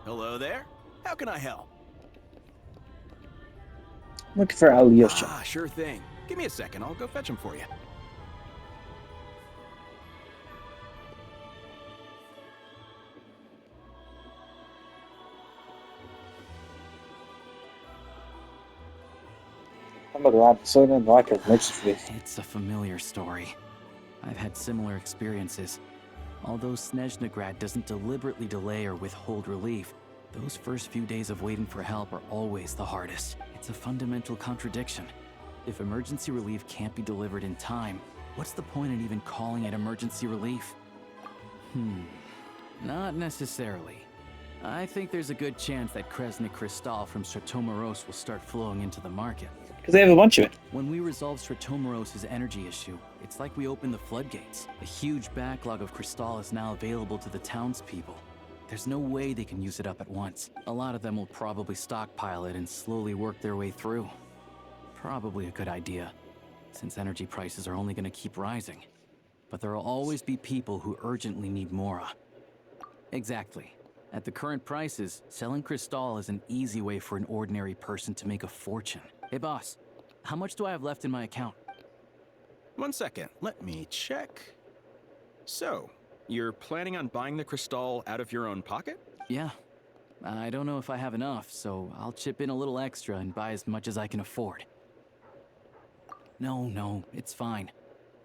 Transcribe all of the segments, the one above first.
Hello there. How can I help? Looking for Alyosha. Ah, sure thing. Give me a second. I'll go fetch him for you. I'm about to add soda and vodka mixed with. It's a familiar story. I've had similar experiences. Although Snezhnegrad doesn't deliberately delay or withhold relief, those first few days of waiting for help are always the hardest. It's a fundamental contradiction. If emergency relief can't be delivered in time, what's the point in even calling it emergency relief? Not necessarily. I think there's a good chance that Kresnik Crystal from Stratomoros will start flowing into the market. Because they have a bunch of it. When we resolve Stratomoros' energy issue, it's like we open the floodgates. A huge backlog of Crystal is now available to the townspeople. There's no way they can use it up at once. A lot of them will probably stockpile it and slowly work their way through. Probably a good idea, since energy prices are only going to keep rising. But there will always be people who urgently need Mora. Exactly. At the current prices, selling Crystal is an easy way for an ordinary person to make a fortune. Hey boss, how much do I have left in my account? 1 second. Let me check. So, you're planning on buying the crystal out of your own pocket? Yeah. I don't know if I have enough, so I'll chip in a little extra and buy as much as I can afford. No, it's fine.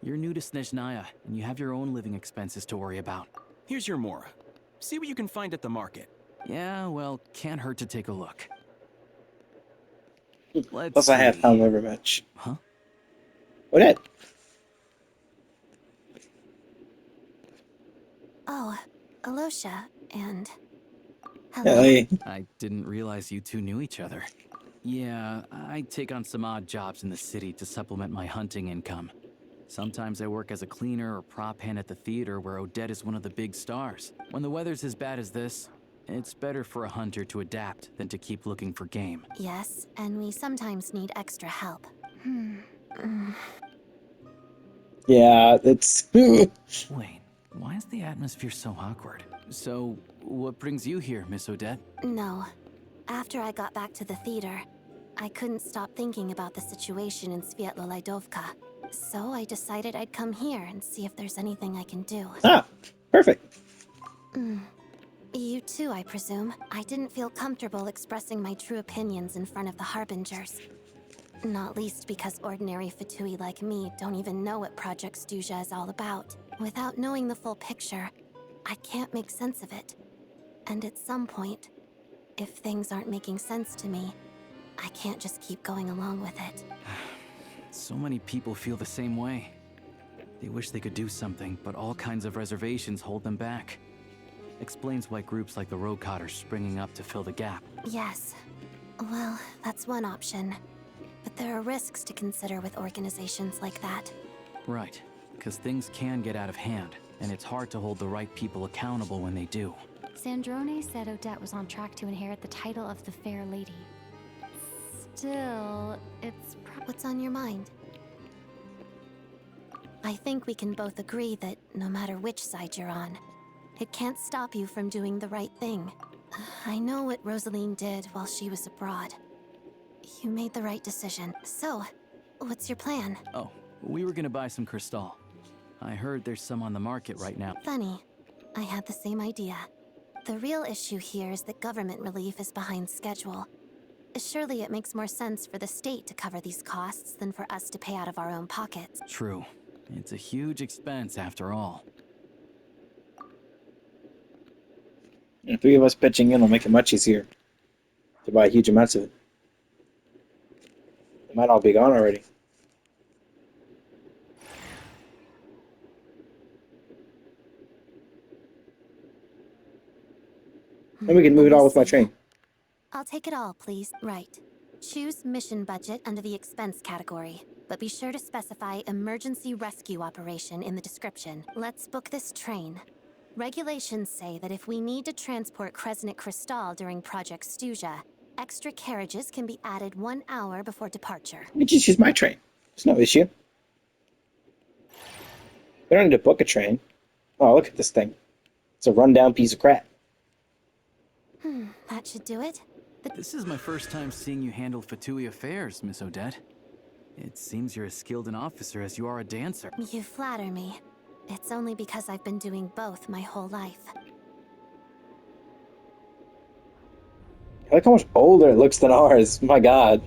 You're new to Snezhnaya, and you have your own living expenses to worry about. Here's your Mora. See what you can find at the market. Yeah, well, can't hurt to take a look. Let's Plus, I have see. however much. Huh? What it? Oh, Alosha, and... Yeah, Hello. I didn't realize you two knew each other. Yeah, I take on some odd jobs in the city to supplement my hunting income. Sometimes I work as a cleaner or prop hand at the theater where Odette is one of the big stars. When the weather's as bad as this, it's better for a hunter to adapt than to keep looking for game. Yes, and we sometimes need extra help. Yeah, that's... Wait, why is the atmosphere so awkward? So, what brings you here, Miss Odette? No. After I got back to the theater, I couldn't stop thinking about the situation in Svietlolaidovka. So I decided I'd come here and see if there's anything I can do. Ah, perfect. You too, I presume. I didn't feel comfortable expressing my true opinions in front of the Harbingers. Not least because ordinary Fatui like me don't even know what Project Stuja is all about. Without knowing the full picture, I can't make sense of it. And at some point, if things aren't making sense to me, I can't just keep going along with it. So many people feel the same way. They wish they could do something, but all kinds of reservations hold them back. Explains why groups like the Rokot are springing up to fill the gap. Yes. Well, that's one option. But there are risks to consider with organizations like that. Right, because things can get out of hand, and it's hard to hold the right people accountable when they do. Sandrone said Odette was on track to inherit the title of the Fair Lady. Still, it's What's on your mind? I think we can both agree that no matter which side you're on, it can't stop you from doing the right thing. I know what Rosaline did while she was abroad. You made the right decision. So, what's your plan? Oh, we were gonna buy some Crystal. I heard there's some on the market right now. Funny. I had the same idea. The real issue here is that government relief is behind schedule. Surely it makes more sense for the state to cover these costs than for us to pay out of our own pockets. True. It's a huge expense after all. The 3 of us pitching in will make it much easier to buy huge amounts of it. It might all be gone already. And we can move it all with my train. I'll take it all, please. Right. Choose mission budget under the expense category, but be sure to specify emergency rescue operation in the description. Let's book this train. Regulations say that if we need to transport Kresnik Crystal during Project Stuja, extra carriages can be added 1 hour before departure. You just use my train. There's no issue. We don't need to book a train. Oh, look at this thing. It's a rundown piece of crap. That should do it. This is my first time seeing you handle Fatui affairs, Miss Odette. It seems you're as skilled an officer as you are a dancer. You flatter me. It's only because I've been doing both my whole life. I like how much older it looks than ours. My god.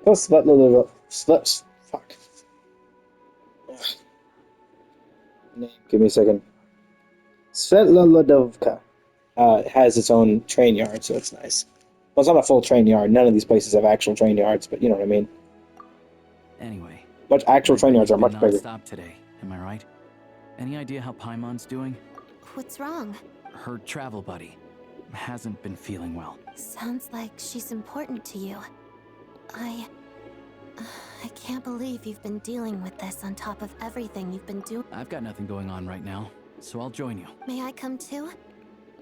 Plus, slut. Fuck. Name. Give me a second. Svetlana has its own train yard, so it's nice. Well, it's not a full train yard. None of these places have actual train yards, but you know what I mean. Anyway, Actual train yards are much bigger. Stop today, am I right? Any idea how Paimon's doing? What's wrong? Her travel buddy hasn't been feeling well. Sounds like she's important to you. I can't believe you've been dealing with this on top of everything you've been doing. I've got nothing going on right now, so I'll join you. May I come too?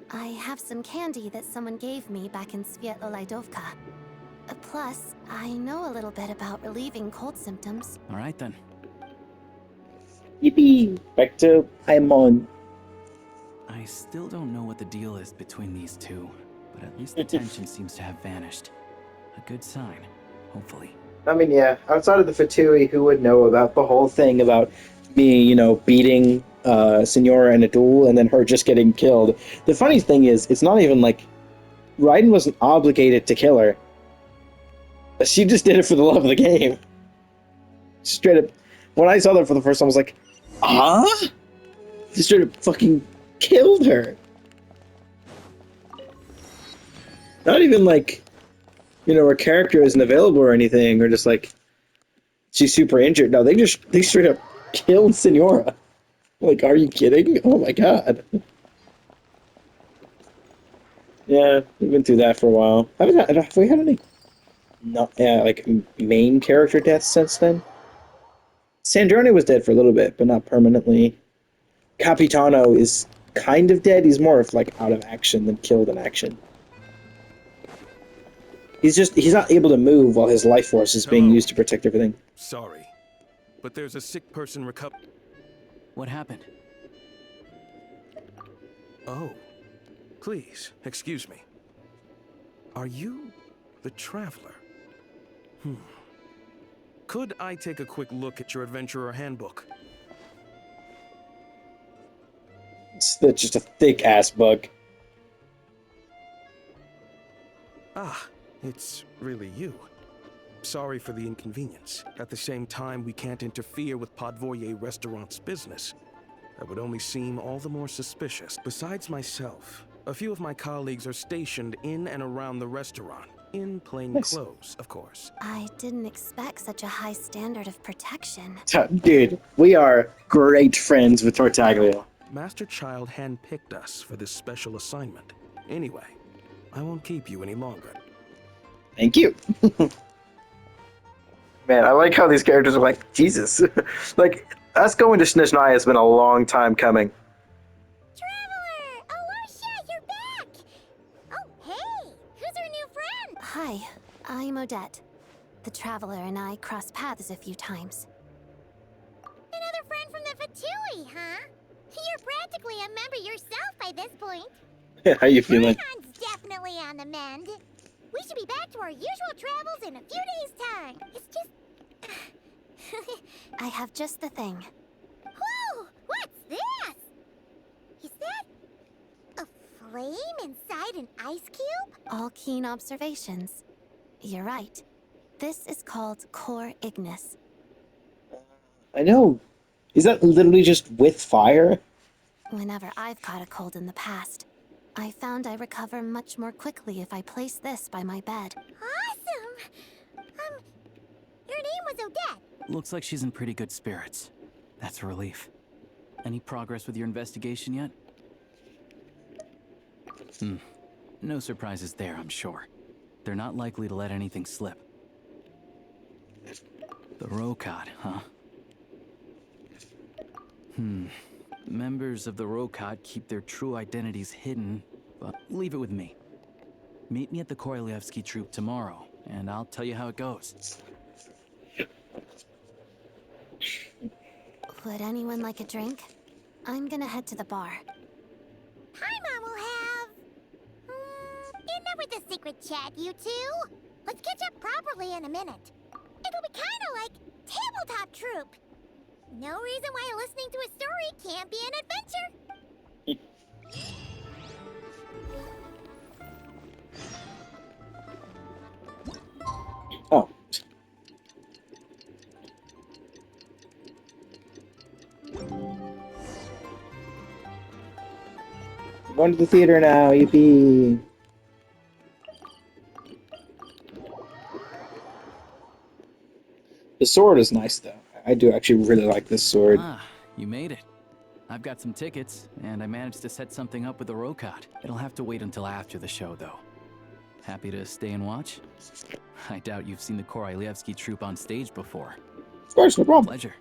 I have some candy that someone gave me back in Svietlolaidovka. Plus, I know a little bit about relieving cold symptoms. All right then. Yippee! Back to Paimon. I still don't know what the deal is between these two, but at least the tension seems to have vanished. A good sign, hopefully. I mean, yeah, outside of the Fatui, who would know about the whole thing about me, beating Senora in a duel and then her just getting killed? The funny thing is, it's not even like Raiden wasn't obligated to kill her. She just did it for the love of the game. Straight up. When I saw that for the first time, I was like, She straight up fucking killed her. Not even like, her character isn't available or anything, or just like, she's super injured. No, they straight up killed Senora. Like, are you kidding? Oh my god. Yeah, we've been through that for a while. Have we had any main character deaths since then? Sandrone was dead for a little bit, but not permanently. Capitano is kind of dead. He's more of out of action than killed in action. He's not able to move while his life force is being used to protect everything. Sorry, but there's a sick person What happened? Oh, please, excuse me. Are you the Traveler? Could I take a quick look at your Adventurer Handbook? It's just a thick-ass book. Ah, it's really you. Sorry for the inconvenience. At the same time, we can't interfere with Podvoye Restaurant's business. That would only seem all the more suspicious. Besides myself, a few of my colleagues are stationed in and around the restaurant. In plain clothes, of course. I didn't expect such a high standard of protection. Dude, we are great friends with Tortaglio. Master Child handpicked us for this special assignment. Anyway, I won't keep you any longer. Thank you. Man, I like how these characters are like, Jesus. Us going to Snezhnaya has been a long time coming. Traveler! Alyosha, you're back! Oh, hey! Who's our new friend? Hi, I'm Odette. The Traveler and I crossed paths a few times. Another friend from the Fatui, huh? You're practically a member yourself by this point. How you feeling? Paimon's definitely on the mend. We should be back to our usual travels in a few days' time. It's just... I have just the thing. Whoa! What's this? Is that... a flame inside an ice cube? All keen observations. You're right. This is called Core Ignis. I know. Is that literally just with fire? Whenever I've caught a cold in the past, I found I recover much more quickly if I place this by my bed. Awesome! Your name was Odette. Looks like she's in pretty good spirits. That's a relief. Any progress with your investigation yet? No surprises there, I'm sure. They're not likely to let anything slip. The Rokot, huh? Members of the Rokot keep their true identities hidden, but leave it with me. Meet me at the Korolyevsky troop tomorrow, and I'll tell you how it goes. Would anyone like a drink? I'm gonna head to the bar. Paimon will have... dinner with the secret chat, you two. Let's catch up properly in a minute. It'll be kinda like tabletop troop. No reason why listening to a story can't be an adventure. Oh. I'm going to the theater now, yippee! The sword is nice, though. I do actually really like this sword. Ah, you made it. I've got some tickets, and I managed to set something up with the Rokot. It'll have to wait until after the show, though. Happy to stay and watch? I doubt you've seen the Korolyevsky troupe on stage before. Of course, no problem. Pleasure.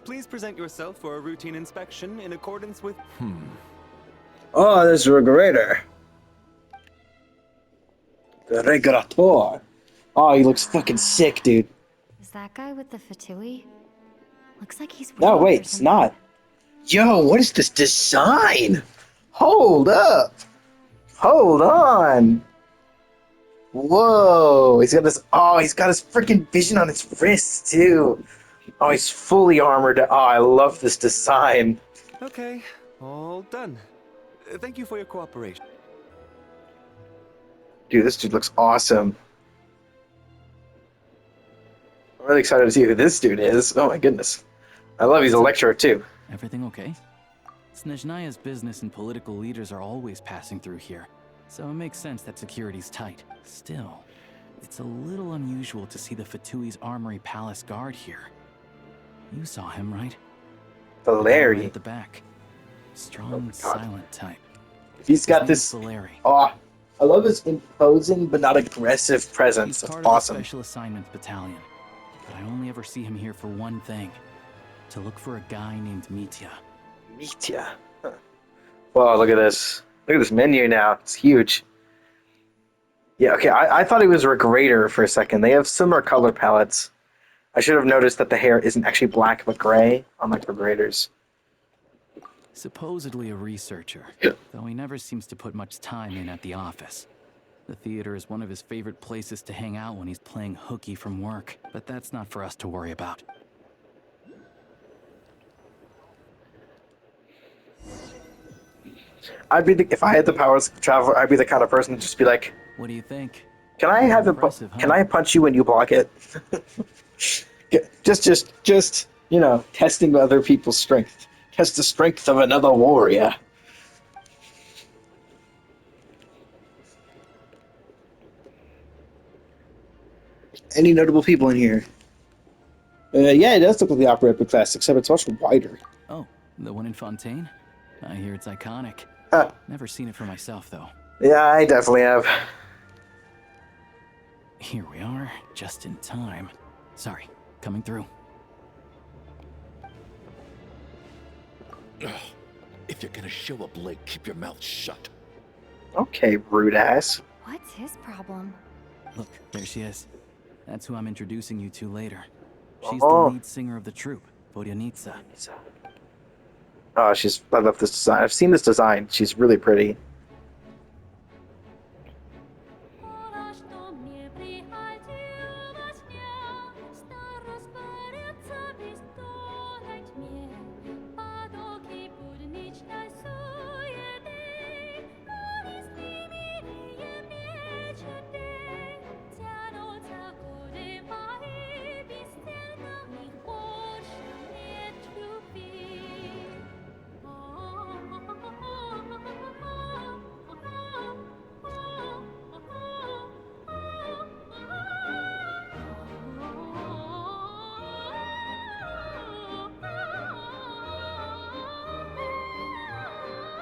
Please present yourself for a routine inspection in accordance with... Oh, this regulator. The regulator. Oh, he looks fucking sick, dude. Is that guy with the fatui? Looks like he's No, waiting wait, for it's something. not. Yo, what is this design? Hold up. Hold on. Whoa, he's got this. Oh, he's got his freaking vision on his wrists too. Oh, he's fully armored. Oh, I love this design. Okay, all done. Thank you for your cooperation. Dude, this dude looks awesome. I'm really excited to see who this dude is. Oh my goodness. I love he's a lecturer too. Everything okay? Snezhnaya's business and political leaders are always passing through here, so it makes sense that security's tight. Still, it's a little unusual to see the Fatui's Armory Palace guard here. You saw him, right? The guy right Valeri. at the back. Strong, Oh my God. silent type. He's got His this. name's Valeri. Oh, I love his imposing but not aggressive presence. He's It's part of awesome. the Special Assignments Battalion, but I only ever see him here for one thing: to look for a guy named Mitya. Mitya. Huh. Whoa, look at this. Look at this menu now. It's huge. Yeah, okay, I thought he was a regrader for a second. They have similar color palettes. I should have noticed that the hair isn't actually black but gray, unlike regraders. Supposedly a researcher, though he never seems to put much time in at the office. The theater is one of his favorite places to hang out when he's playing hooky from work, but that's not for us to worry about. If I had the powers of travel, I'd be the kind of person to just be like, What do you think? "Can I have Impressive, Can huh? I punch you when you block it?" just testing other people's strength. Test the strength of another warrior. Any notable people in here? Yeah, it does look like the Opera Epic Fest, except it's much wider. Oh, the one in Fontaine? I hear it's iconic. Huh. Never seen it for myself, though. Yeah, I definitely have. Here we are, just in time. Sorry, coming through. If you're gonna show up late, keep your mouth shut. Okay, rude ass. What's his problem? Look, there she is. That's who I'm introducing you to later. She's Oh. the lead singer of the troupe, Vodyanitsa. Oh, I love this design. I've seen this design. She's really pretty.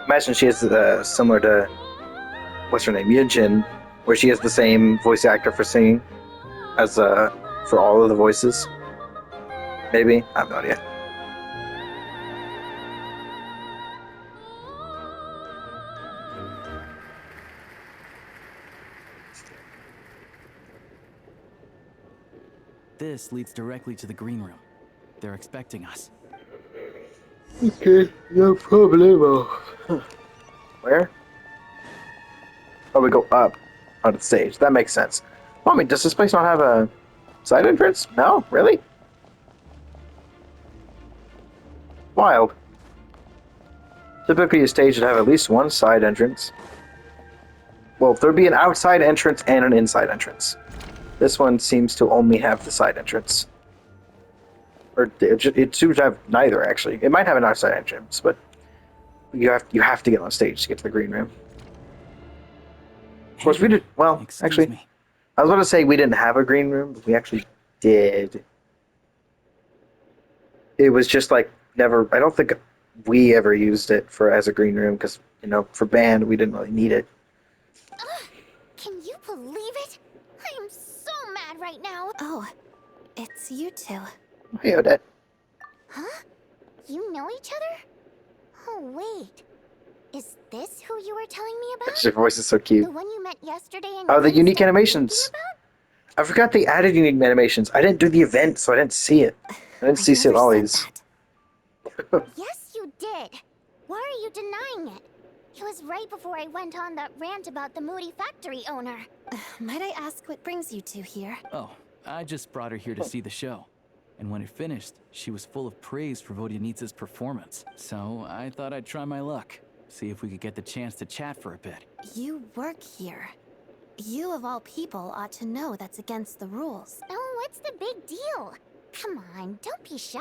Imagine she is similar to what's her name, Yunjin, where she has the same voice actor for singing as for all of the voices. Maybe, I have no idea. This leads directly to the green room. They're expecting us. Okay, no problemo. Where? Oh, we go up onto the stage. That makes sense. Well, I mean, does this place not have a side entrance? No? Really? Wild. Typically, a stage would have at least one side entrance. Well, there'd be an outside entrance and an inside entrance. This one seems to only have the side entrance. Or it seems to have neither, actually. It might have an outside entrance, but you have to get on stage to get to the green room. Of course, we did. Well, Excuse actually, me. I was about to say we didn't have a green room, but we actually did. It was just like never. I don't think we ever used it for as a green room because for band we didn't really need it. Can you believe it? I am so mad right now. Oh, it's you two. Hey, Odette. Huh? You know each other? Oh, wait. Is this who you were telling me about? Your voice is so cute. The one you met yesterday and Oh, the couldn't unique stop animations. thinking I forgot they added unique animations. I didn't do the event, so I didn't see it. I didn't see never it always. said that. Yes, you did. Why are you denying it? It was right before I went on that rant about the moody factory owner. Might I ask what brings you two here? Oh, I just brought her here to see the show. And when it finished, she was full of praise for Vodyanitsa's performance. So I thought I'd try my luck. See if we could get the chance to chat for a bit. You work here. You of all people ought to know that's against the rules. Oh, what's the big deal? Come on, don't be shy.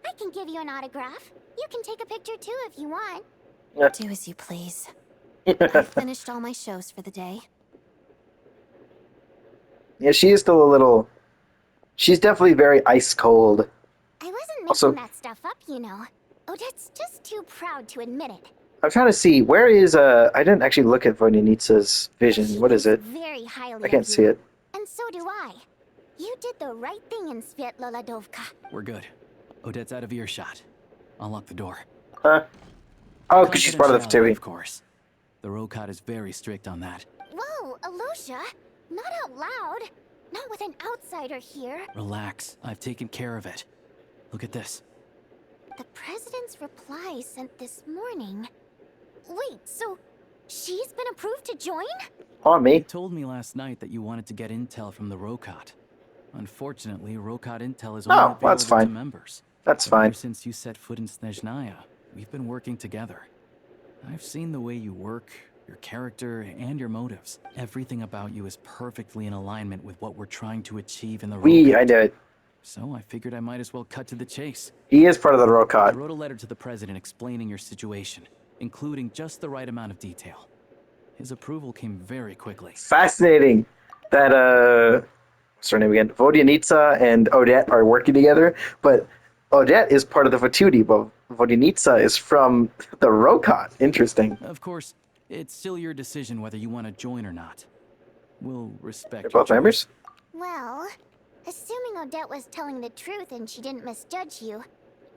I can give you an autograph. You can take a picture too if you want. Do as you please. I've finished all my shows for the day. Yeah, she is still a little. She's definitely very ice cold. I wasn't making Also- that stuff up, you know. Odette's just too proud to admit it. I'm trying to see where is I didn't actually look at Vodyanitsa's vision. She What is thinks it? Very highly I can't of see you. it. And so do I. You did the right thing in Svietloladovka. We're good. Odette's out of earshot. I'll lock the door. Huh? Oh, because she's part of the Confidentiality, Fatui. of course. The Rokot is very strict on that. Whoa, Alosha, not out loud. Not with an outsider here. Relax. I've taken care of it. Look at this. The president's reply sent this morning. Wait, so she's been approved to join? On You me. told me last night that you wanted to get intel from the Rokot. Unfortunately, Rokot intel is Oh, only well, available that's fine. to members. That's But fine. ever since you set foot in Snezhnaya, we've been working together. I've seen the way you work, your character, and your motives. Everything about you is perfectly in alignment with what we're trying to achieve in the Rokot. I knew it. So I figured I might as well cut to the chase. He is part of the I Rokot. wrote a letter to the president explaining your situation, including just the right amount of detail. His approval came very quickly. Fascinating that what's her name again? Vodyanitsa and Odette are working together, but Odette is part of the Fatui, but Vodyanitsa is from the Rokot. Interesting. Of course, it's still your decision whether you want to join or not. We'll respect They're your both members? Well, assuming Odette was telling the truth and she didn't misjudge you,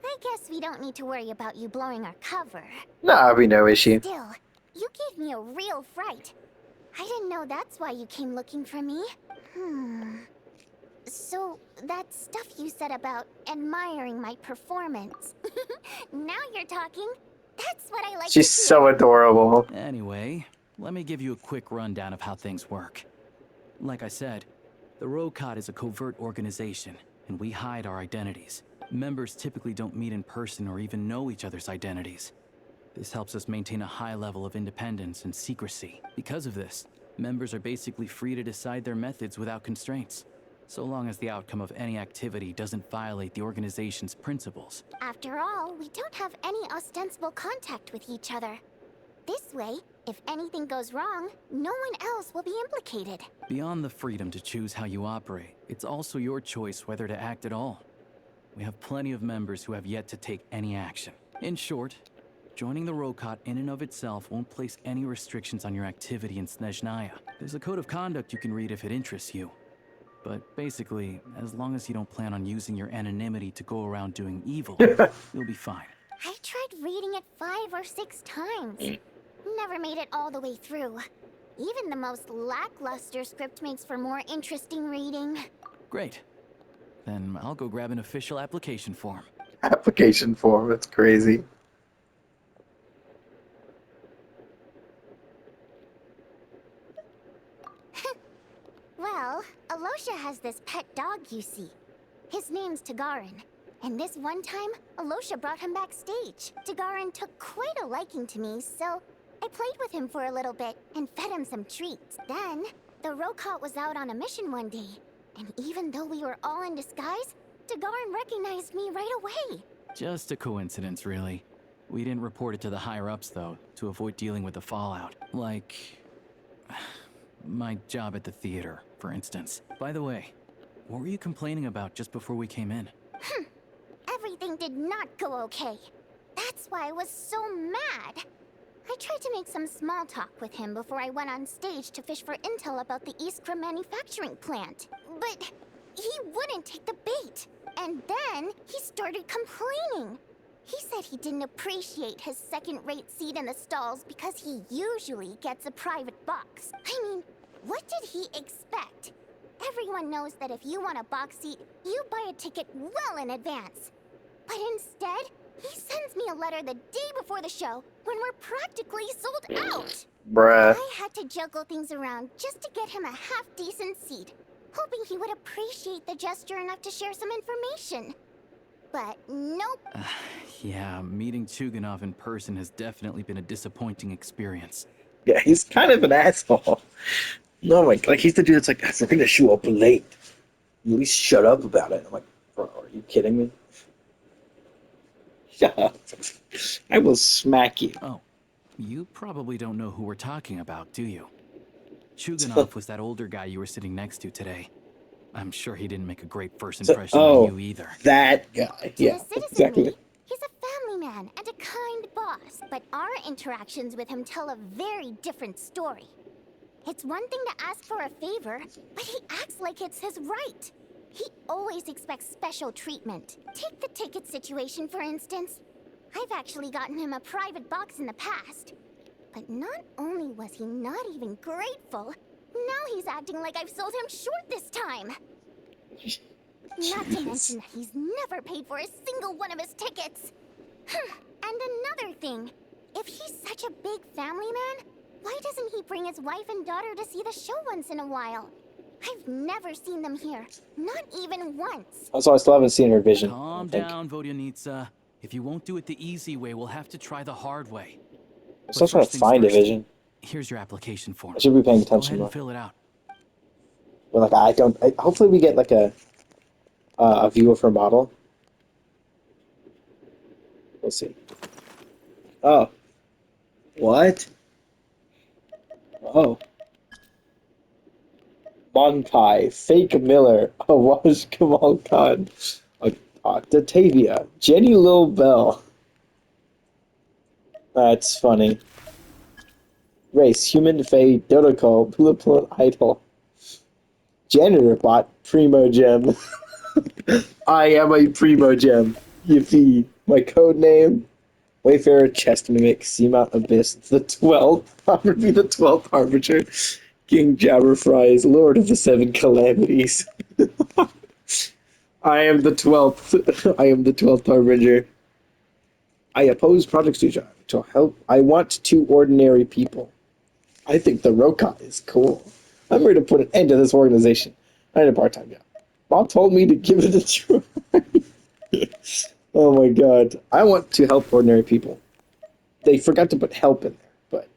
I guess we don't need to worry about you blowing our cover. Nah, we know issue. Still, you gave me a real fright. I didn't know that's why you came looking for me. So, that stuff you said about admiring my performance. Now you're talking. That's what I like She's to so hear. adorable. Anyway, let me give you a quick rundown of how things work. Like I said, the Rokot is a covert organization, and we hide our identities. Members typically don't meet in person or even know each other's identities. This helps us maintain a high level of independence and secrecy. Because of this, members are basically free to decide their methods without constraints, so long as the outcome of any activity doesn't violate the organization's principles. After all, we don't have any ostensible contact with each other. This way, if anything goes wrong, no one else will be implicated. Beyond the freedom to choose how you operate, it's also your choice whether to act at all. We have plenty of members who have yet to take any action. In short, joining the Rokot in and of itself won't place any restrictions on your activity in Snezhnaya. There's a code of conduct you can read if it interests you. But basically, as long as you don't plan on using your anonymity to go around doing evil, you'll be fine. I tried reading it 5 or 6 times. Never made it all the way through. Even the most lackluster script makes for more interesting reading. Great. Then I'll go grab an official application form. Application form. That's crazy. Well, Alosha has this pet dog, you see. His name's Tagarin. And this one time, Alosha brought him backstage. Tagarin took quite a liking to me, so I played with him for a little bit and fed him some treats. Then, the Rokot was out on a mission one day. And even though we were all in disguise, Tagarin recognized me right away. Just a coincidence, really. We didn't report it to the higher-ups, though, to avoid dealing with the fallout. Like... my job at the theater, for instance. By the way, what were you complaining about just before we came in? Everything did not go okay. That's why I was so mad. I tried to make some small talk with him before I went on stage to fish for intel about the Iskra manufacturing plant. But he wouldn't take the bait. And then he started complaining. He said he didn't appreciate his second-rate seat in the stalls because he usually gets a private box. I mean, what did he expect? Everyone knows that if you want a box seat, you buy a ticket well in advance. But instead, he sends me a letter the day before the show when we're practically sold out. Bruh. I had to juggle things around just to get him a half-decent seat, hoping he would appreciate the gesture enough to share some information. But nope. Yeah, meeting Chuganov in person has definitely been a disappointing experience. Yeah, he's kind of an asshole. No, like he's the dude that's like, we're gonna show up late. At least shut up about it. I'm like, bro, are you kidding me? Shut up. I will smack you. Oh, you probably don't know who we're talking about, do you? Chuganov was that older guy you were sitting next to today. I'm sure he didn't make a great first impression on you either. That guy. To Yeah, the citizenry, exactly. he's a family man and a kind boss. But our interactions with him tell a very different story. It's one thing to ask for a favor, but he acts like it's his right. He always expects special treatment. Take the ticket situation, for instance. I've actually gotten him a private box in the past. But not only was he not even grateful, now he's acting like I've sold him short this time. Not to mention that he's never paid for a single one of his tickets. And another thing, if he's such a big family man, why doesn't he bring his wife and daughter to see the show once in a while? I've never seen them here, not even once. Also, I still haven't seen her vision. Calm down, Vodyanitsa. If you won't do it the easy way, we'll have to try the hard way. I'm still trying to find a vision. Here's your application form. I should be paying Go ahead attention and more. fill it out. But like, hopefully we get like a view of her model. We'll see. Oh. What? Oh. Montai, Fake Miller, Awash Kamal Khan, Octavia, Jenny Lil Bell. That's funny. Race, Human Fae, Dotoko, Bullet Idol. Janitor Bot, Primo Gem. I am a Primo Gem. Yippee. My code name, Wayfarer, Chest Mimic, Seamount Abyss, the 12th. I would be the 12th Harbinger. King Jabberfries, Lord of the Seven Calamities. I am the 12th. I am the 12th Harbinger. I oppose projects to help. I want two ordinary people. I think the Rokot is cool. I'm ready to put an end to this organization. I need a part-time job. Mom told me to give it a try. Oh my god. I want to help ordinary people. They forgot to put help in there, but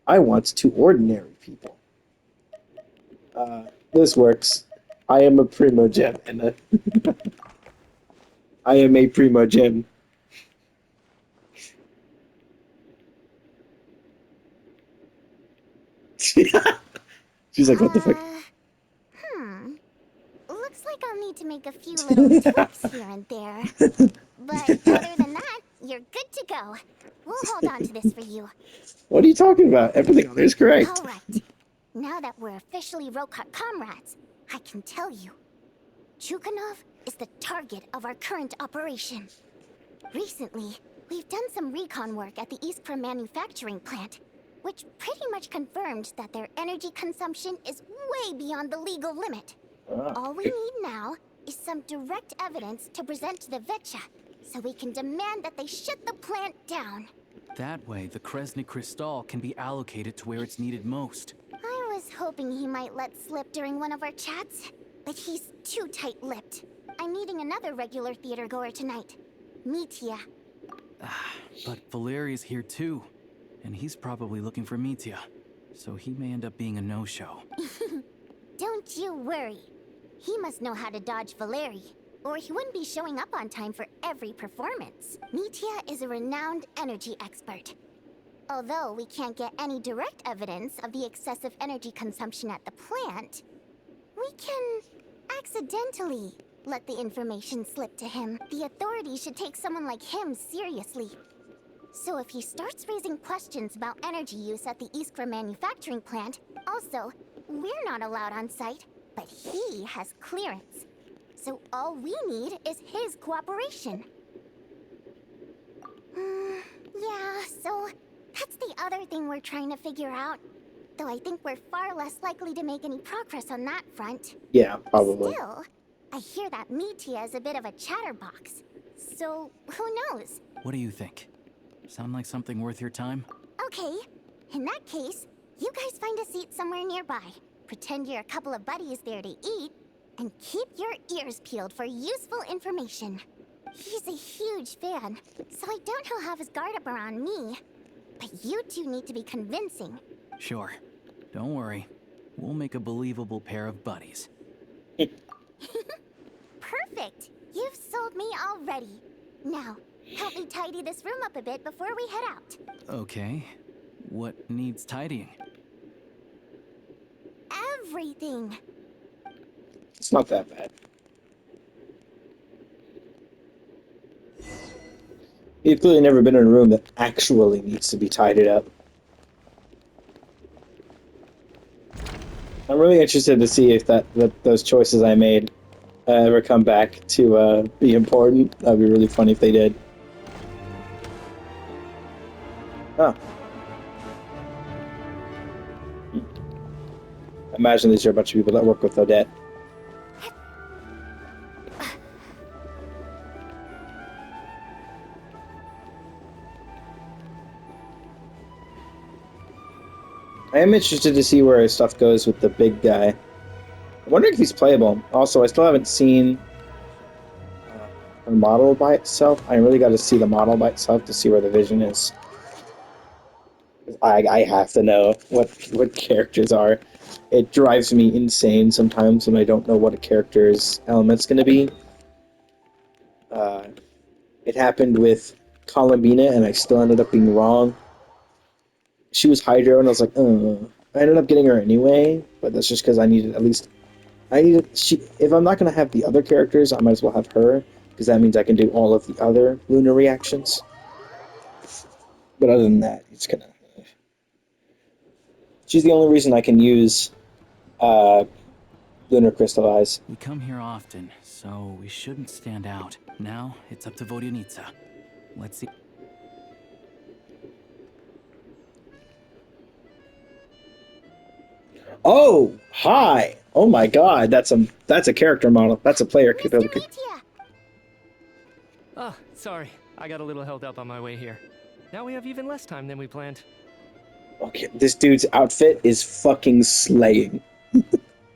I want two ordinary people. This works. I am a Primo Gem, and I am a Primo Gem. She's like, what the fuck? Looks like I'll need to make a few little tweaks here and there. But other than that, you're good to go. We'll hold on to this for you. What are you talking about? Everything on there is correct. All right. Now that we're officially Rokot comrades, I can tell you. Chuganov is the target of our current operation. Recently, we've done some recon work at the Iskra manufacturing plant, which pretty much confirmed that their energy consumption is way beyond the legal limit. All we need now is is some direct evidence to present to the Vetcha, so we can demand that they shut the plant down. That way, the Kresnik Crystal can be allocated to where it's needed most. I was hoping he might let slip during one of our chats, but he's too tight-lipped. I'm meeting another regular theater goer tonight, Mitya. But Valeri's here too, and he's probably looking for Mitya, so he may end up being a no-show. Don't you worry. He must know how to dodge Valeri, or he wouldn't be showing up on time for every performance. Mitya is a renowned energy expert. Although we can't get any direct evidence of the excessive energy consumption at the plant, we can accidentally let the information slip to him. The authorities should take someone like him seriously. So if he starts raising questions about energy use at the Iskra manufacturing plant, also, we're not allowed on site, but he has clearance. So all we need is his cooperation. Yeah, so that's the other thing we're trying to figure out. Though I think we're far less likely to make any progress on that front. Yeah, probably. Still, I hear that Mitya is a bit of a chatterbox. So, who knows? What do you think? Sound like something worth your time? Okay, in that case, you guys find a seat somewhere nearby. Pretend you're a couple of buddies there to eat, and keep your ears peeled for useful information. He's a huge fan, so I doubt he'll have his guard up around me. But you two need to be convincing. Sure. Don't worry. We'll make a believable pair of buddies. Perfect! You've sold me already. Now, help me tidy this room up a bit before we head out. Okay. What needs tidying? Everything! It's not that bad. You've clearly never been in a room that actually needs to be tidied up. I'm really interested to see if that those choices I made ever come back to be important. That'd be really funny if they did. Huh. I imagine these are a bunch of people that work with Odette. I am interested to see where his stuff goes with the big guy. I'm wondering if he's playable. Also, I still haven't seen a model by itself. I really got to see the model by itself to see where the vision is. I have to know what characters are. It drives me insane sometimes when I don't know what a character's element's going to be. It happened with Columbina, and I still ended up being wrong. She was Hydro, and I was like, I ended up getting her anyway, but that's just because I needed if I'm not going to have the other characters, I might as well have her, because that means I can do all of the other lunar reactions. But other than that, it's gonna... She's the only reason I can use lunar crystallize. We come here often, so we shouldn't stand out. Now, it's up to Vodyanitsa. Let's see. Oh, hi! Oh my god, that's a character model. That's a player capability. Oh, sorry. I got a little held up on my way here. Now we have even less time than we planned. Okay, this dude's outfit is fucking slaying.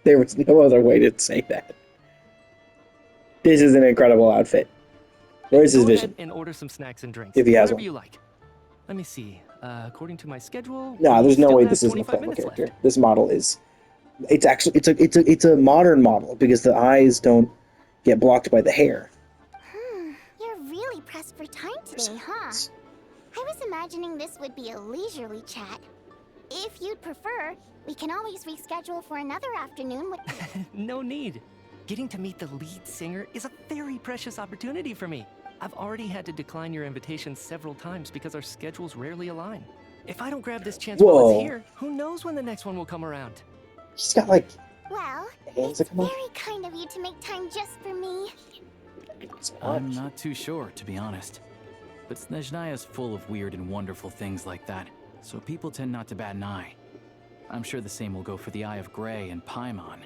There was no other way to say that. This is an incredible outfit. Where's his vision? And order some snacks and drinks. If he has whatever one. you like. Let me see. According to my schedule. No, there's no still way have this isn't a 25 playable minutes character. left. This model is... It's a modern model, because the eyes don't get blocked by the hair. You're really pressed for time today, huh? I was imagining this would be a leisurely chat. If you'd prefer, we can always reschedule for another afternoon with... No need. Getting to meet the lead singer is a very precious opportunity for me. I've already had to decline your invitation several times because our schedules rarely align. If I don't grab this chance while Whoa. it's here, who knows when the next one will come around? She's got, like... Well, hands it's that come off? very kind of you to make time just for me. I'm not too sure, to be honest. But Snezhnaya's full of weird and wonderful things like that, so people tend not to bat an eye. I'm sure the same will go for the Eye of Grey and Paimon.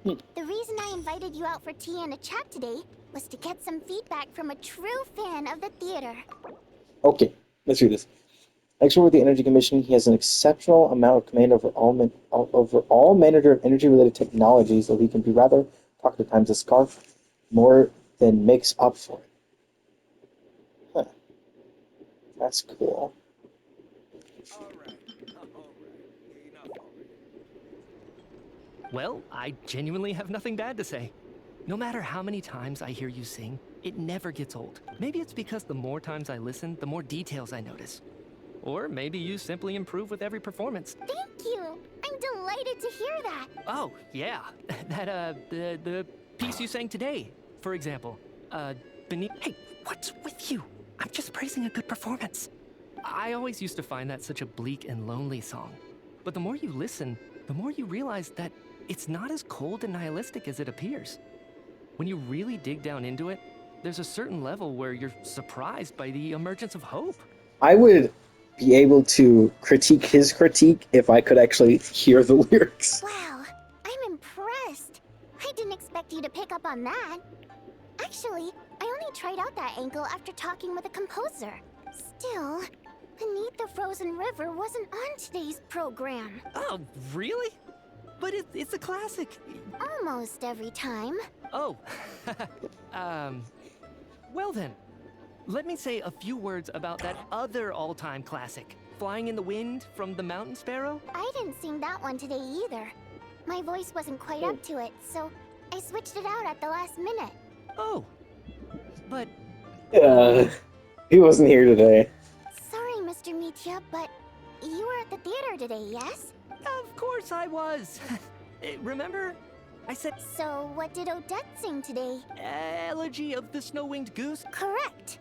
The reason I invited you out for tea and a chat today was to get some feedback from a true fan of the theater. Okay, let's read this. Expert with the Energy Commission, he has an exceptional amount of command over all manner of energy-related technologies, though he can be rather talkative at times. A scarf more than makes up for it. Huh. That's cool. Well, I genuinely have nothing bad to say. No matter how many times I hear you sing, it never gets old. Maybe it's because the more times I listen, the more details I notice. Or maybe you simply improve with every performance. Thank you! I'm delighted to hear that! Oh, yeah. The piece you sang today, for example. Beneath... Hey, what's with you? I'm just praising a good performance. I always used to find that such a bleak and lonely song. But the more you listen, the more you realize that it's not as cold and nihilistic as it appears. When you really dig down into it, there's a certain level where you're surprised by the emergence of hope. I would be able to critique his critique if I could actually hear the lyrics. Wow, I'm impressed. I didn't expect you to pick up on that. Actually, I only tried out that angle after talking with a composer. Still, Beneath the Frozen River wasn't on today's program. Oh, really? But it's a classic. Almost every time. Oh, well then, let me say a few words about that other all-time classic, Flying in the Wind from the Mountain Sparrow. I didn't sing that one today either. My voice wasn't quite up to it, so I switched it out at the last minute. Oh, but... He wasn't here today. Sorry, Mr. Mitya, but you were at the theater today, yes? Of course I was. Remember? I said... So, what did Odette sing today? Elegy of the Snow-Winged Goose? Correct.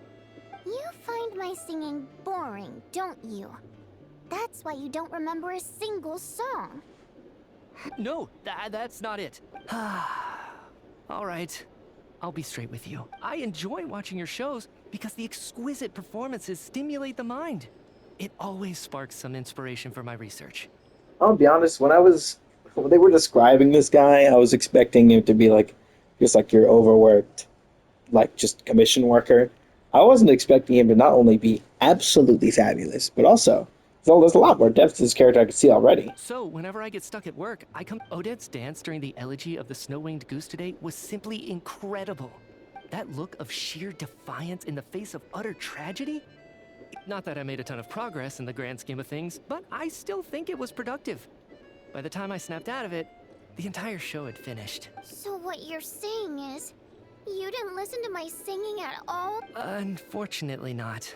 You find my singing boring, don't you? That's why you don't remember a single song. No, that's not it. All right. I'll be straight with you. I enjoy watching your shows because the exquisite performances stimulate the mind. It always sparks some inspiration for my research. I'll be honest, when they were describing this guy, I was expecting him to be just like your overworked, just commission worker. I wasn't expecting him to not only be absolutely fabulous, but also, there's a lot more depth to this character I could see already. So, whenever I get stuck at work, Odette's dance during the Elegy of the Snow-Winged Goose today was simply incredible. That look of sheer defiance in the face of utter tragedy? Not that I made a ton of progress in the grand scheme of things, but I still think it was productive. By the time I snapped out of it, the entire show had finished. So what you're saying is, you didn't listen to my singing at all? Unfortunately not.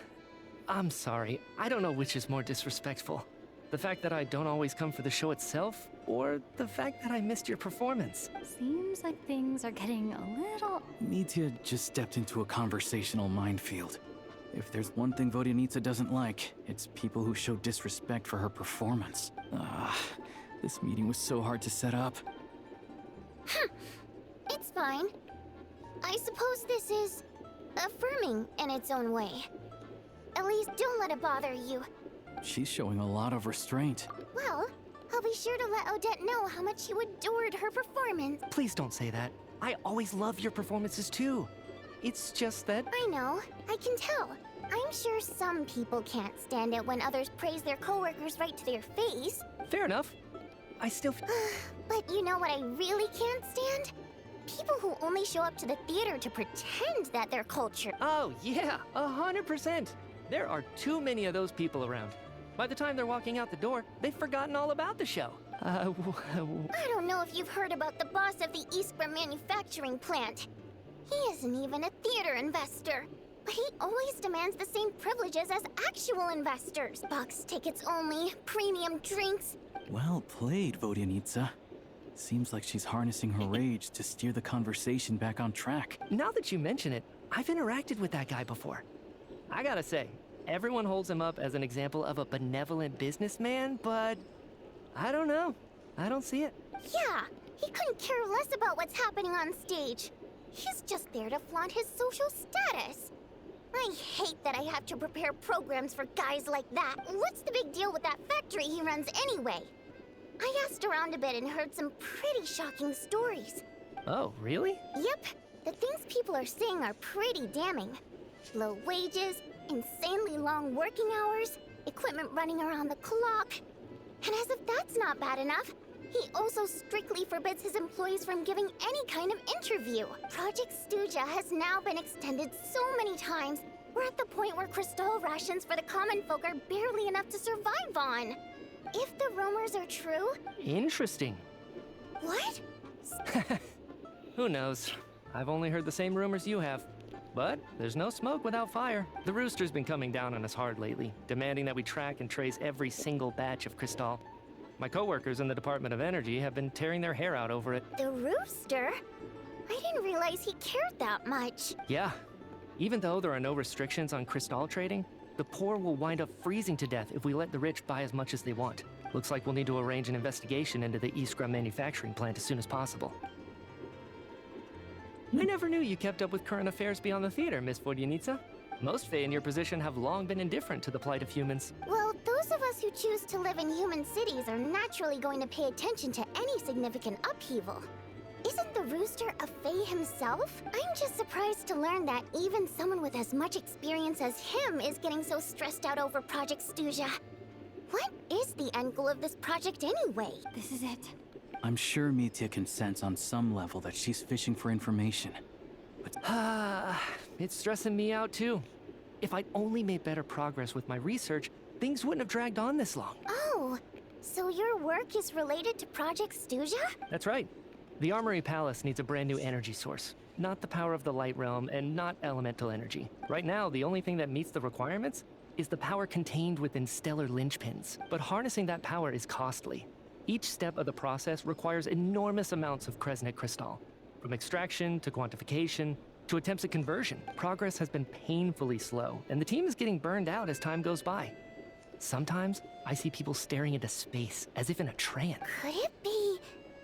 I'm sorry, I don't know which is more disrespectful. The fact that I don't always come for the show itself, or the fact that I missed your performance. Seems like things are getting a little... Mitya just stepped into a conversational minefield. If there's one thing Vodyanitsa doesn't like, it's people who show disrespect for her performance. This meeting was so hard to set up. It's fine. I suppose this is affirming in its own way. At least don't let it bother you. She's showing a lot of restraint. Well, I'll be sure to let Odette know how much you adored her performance. Please don't say that. I always love your performances too. It's just that... I know, I can tell. I'm sure some people can't stand it when others praise their coworkers right to their face. Fair enough. I still... But you know what I really can't stand? People who only show up to the theater to pretend that they're cultured. Oh, yeah, 100%. There are too many of those people around. By the time they're walking out the door, they've forgotten all about the show. I don't know if you've heard about the boss of the Eastborough manufacturing plant. He isn't even a theater investor. But he always demands the same privileges as actual investors. Box tickets only, premium drinks. Well played, Vodyanitsa. Seems like she's harnessing her rage to steer the conversation back on track. Now that you mention it, I've interacted with that guy before. I gotta say, everyone holds him up as an example of a benevolent businessman, but I don't know. I don't see it. Yeah, he couldn't care less about what's happening on stage. He's just there to flaunt his social status. I hate that I have to prepare programs for guys like that. What's the big deal with that factory he runs anyway? I asked around a bit and heard some pretty shocking stories. Oh, really? Yep, the things people are saying are pretty damning. Low wages, insanely long working hours, equipment running around the clock. And as if that's not bad enough, he also strictly forbids his employees from giving any kind of interview. Project Stuja has now been extended so many times, we're at the point where crystal rations for the common folk are barely enough to survive on. If the rumors are true... Interesting. What? Who knows? I've only heard the same rumors you have. But there's no smoke without fire. The Rooster's been coming down on us hard lately, demanding that we track and trace every single batch of Crystal. My coworkers in the Department of Energy have been tearing their hair out over it. The Rooster? I didn't realize he cared that much. Yeah. Even though there are no restrictions on Crystal trading, the poor will wind up freezing to death if we let the rich buy as much as they want. Looks like we'll need to arrange an investigation into the Iskra manufacturing plant as soon as possible. I never knew you kept up with current affairs beyond the theater, Miss Vodyanitsa. Most Fae in your position have long been indifferent to the plight of humans. Well, those of us who choose to live in human cities are naturally going to pay attention to any significant upheaval. Isn't the Rooster a Fae himself? I'm just surprised to learn that even someone with as much experience as him is getting so stressed out over Project Stuja. What is the end goal of this project anyway? This is it. I'm sure Mitya can sense on some level that she's fishing for information. But It's stressing me out too. If I'd only made better progress with my research, things wouldn't have dragged on this long. Oh, so your work is related to Project Stuja? That's right. The Armory Palace needs a brand new energy source. Not the power of the Light Realm, and not elemental energy. Right now, the only thing that meets the requirements is the power contained within stellar linchpins. But harnessing that power is costly. Each step of the process requires enormous amounts of Kresnik crystal. From extraction to quantification to attempts at conversion, progress has been painfully slow, and the team is getting burned out as time goes by. Sometimes, I see people staring into space as if in a trance. Could it be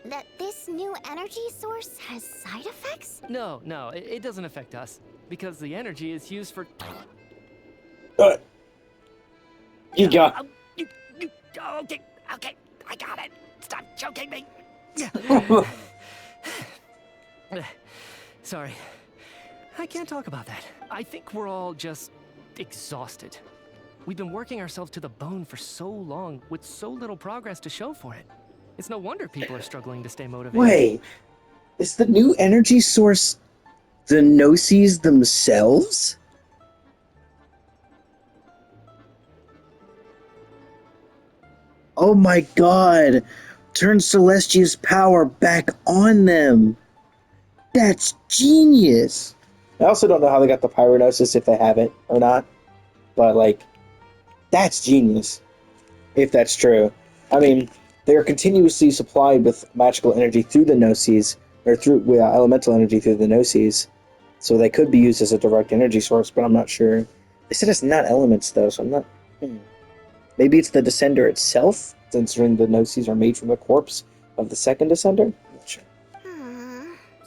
that this new energy source has side effects? No, it doesn't affect us, because the energy is used for... You got... Okay, I got it. Stop choking me. Sorry, I can't talk about that. I think we're all just exhausted. We've been working ourselves to the bone for so long with so little progress to show for it. It's no wonder people are struggling to stay motivated. Wait, is the new energy source the Gnosis themselves? Oh my god! Turn Celestia's power back on them! That's genius! I also don't know how they got the Pyrognosis, if they have it or not. But, like, that's genius. If that's true. I mean, they are continuously supplied with magical energy through the Gnosis, or through elemental energy through the Gnosis. So they could be used as a direct energy source, but I'm not sure. They said it's not elements, though, so I'm not... Maybe it's the Descender itself, considering the Gnosis are made from the corpse of the second Descender? I'm not sure.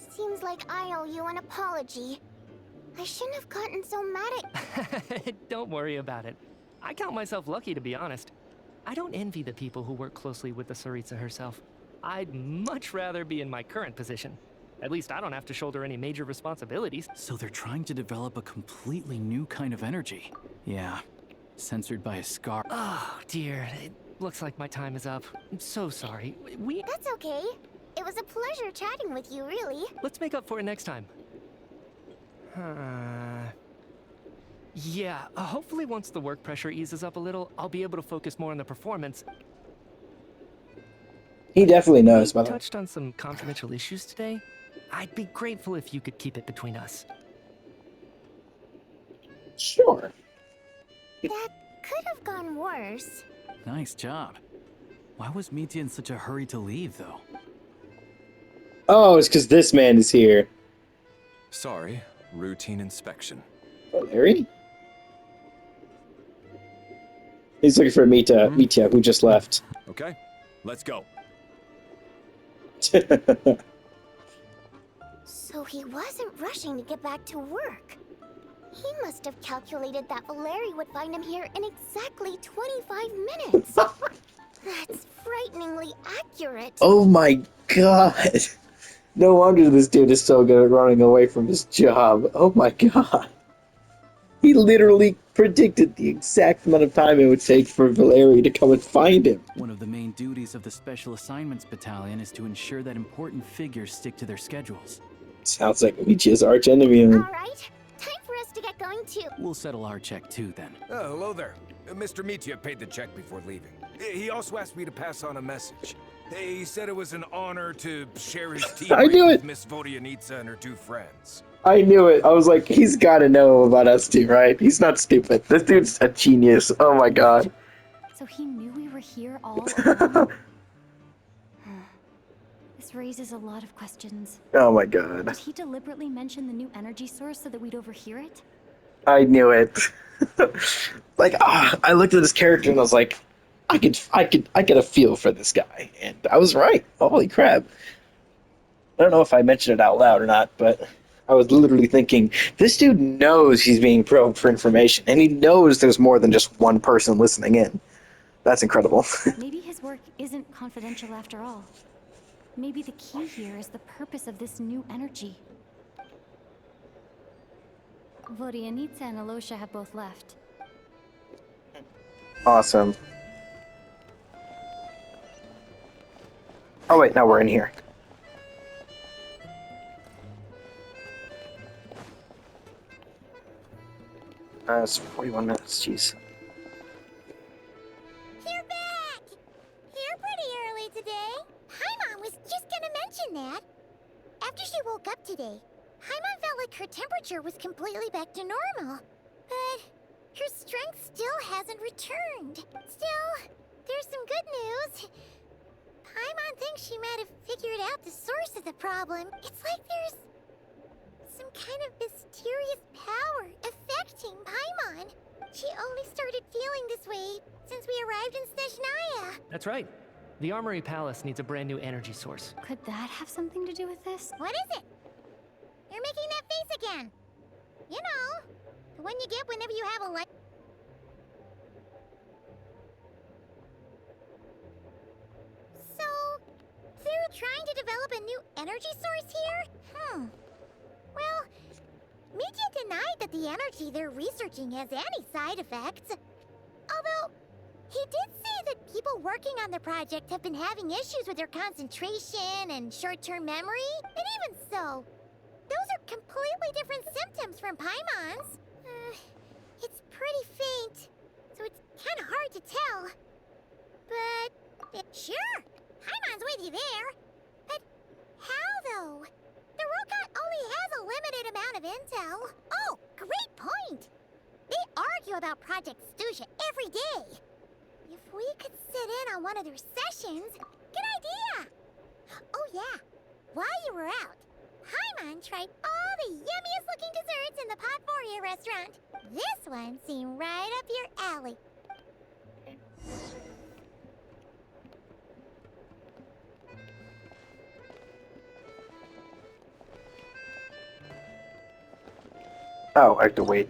Seems like I owe you an apology. I shouldn't have gotten so mad at... Don't worry about it. I count myself lucky, to be honest. I don't envy the people who work closely with the Tsaritsa herself. I'd much rather be in my current position. At least I don't have to shoulder any major responsibilities. So they're trying to develop a completely new kind of energy. Yeah, censored by a scar. Oh, dear. It looks like my time is up. I'm so sorry. That's okay. It was a pleasure chatting with you, really. Let's make up for it next time. Yeah, hopefully once the work pressure eases up a little, I'll be able to focus more on the performance. He definitely knows, by We the way. touched on some confidential issues today. I'd be grateful if you could keep it between us. Sure. That could have gone worse. Nice job. Why was Mitya in such a hurry to leave, though? Oh, it's because this man is here. Sorry, routine inspection. Oh, Larry? He's looking for Mitya, who just left. Okay, let's go. So he wasn't rushing to get back to work. He must have calculated that Valeri would find him here in exactly 25 minutes. That's frighteningly accurate. Oh my god. No wonder this dude is so good at running away from his job. Oh my god. He literally predicted the exact amount of time it would take for Valeri to come and find him. One of the main duties of the Special Assignments Battalion is to ensure that important figures stick to their schedules. Sounds like Mitya's arch enemy. Alright, time for us to get going too. We'll settle our check too, then. Oh, hello there. Mr. Mitya paid the check before leaving. He also asked me to pass on a message. He said it was an honor to share his tea break with Miss Vodyanitsa and her 2 friends. I knew it. I was like, he's gotta know about us too, right? He's not stupid. This dude's a genius. Oh my god. So he knew we were here all along? This raises a lot of questions. Oh my god. Did he deliberately mention the new energy source so that we'd overhear it? I knew it. Like, I looked at this character and I was like, I get a feel for this guy, and I was right. Holy crap! I don't know if I mentioned it out loud or not, but I was literally thinking, this dude knows he's being probed for information, and he knows there's more than just one person listening in. That's incredible. Maybe his work isn't confidential after all. Maybe the key here is the purpose of this new energy. Vodyanitsa and Alosha have both left. Awesome. Oh wait, now we're in here. It's 41 minutes, jeez. You're back! You're pretty early today. Paimon was just gonna mention that. After she woke up today, Paimon felt like her temperature was completely back to normal. But her strength still hasn't returned. Still, there's some good news. Paimon thinks she might have figured out the source of the problem. It's like there's some kind of mysterious power affecting Paimon. She only started feeling this way since we arrived in Snezhnaya. That's right. The Armory Palace needs a brand new energy source. Could that have something to do with this? What is it? You're making that face again. You know, the one you get whenever you have a light. So, they're trying to develop a new energy source here? Well, Mitya denied that the energy they're researching has any side effects. Although, he did say that people working on the project have been having issues with their concentration and short-term memory. And even so, those are completely different symptoms from Paimon's. It's pretty faint, so it's kind of hard to tell. But, sure, Paimon's with you there. But how, though? The Rokot only has a limited amount of intel. Oh, great point! They argue about Project Stusha every day. If we could sit in on one of their sessions, good idea! Oh yeah, while you were out, Paimon tried all the yummiest looking desserts in the Potvoria restaurant. This one seemed right up your alley. Oh, I have to wait.